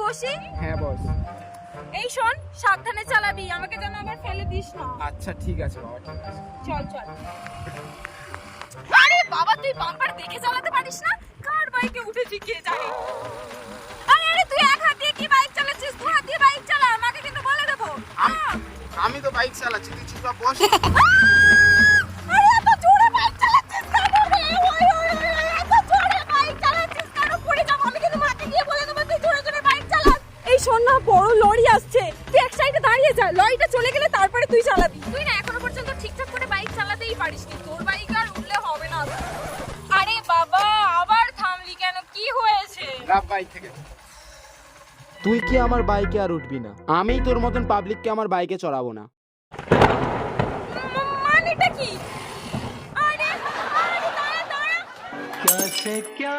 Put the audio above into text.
বসি? হ্যাঁ বস। এই শোন, সাবধানে চালাবি, আমাকে যেন আবার ফেলে দিস না। আচ্ছা ঠিক আছে বাবা, ঠিক আছে। চল চল। আরে বাবা, তুই বাম্পার দেখে চালাতে পারিস না? কার বাইকে উঠেছি কে জানে। আরে আরে, তুই এক হাত দিয়ে কি বাইক চালাচ্ছিস? দু হাত দিয়ে বাইক চালা, আমাকে কিন্তু বলে দেবো। আমি তো বাইক চালাচ্ছি, তুই চুপচাপ বস। আরে এত জোরে বাইক চালাচ্ছিস কেন রে? ওই ওই ওই, এত জোরে বাইক চালাচ্ছিস কেন? পড়ে যাবো, আমি কিন্তু মাকে গিয়ে বলে দেবো তুই জোরে জোরে বাইক চালাস। এই শোন না, বড় লরি আসছে, তুই এক সাইডে দাঁড়িয়ে যা, লরিটা চলে গেলে তারপরে তুই চালাবি। তুই না এখনো পর্যন্ত ঠিকঠাক করে বাইক চালাতেই পারিসনি, তোর বাইক আর উঠলে হবে না। আরে বাবা, আবার থামলি কেন? কি হয়েছে? রাখ বাইক থেকে। তুই কি আমার বাইকে আর উঠবি না? আমি তোর মতন পাবলিককে আমার বাইকে চড়াবো না। মানেটা কি? আরে আরে, দাঁড়া দাঁড়া। क्या से क्या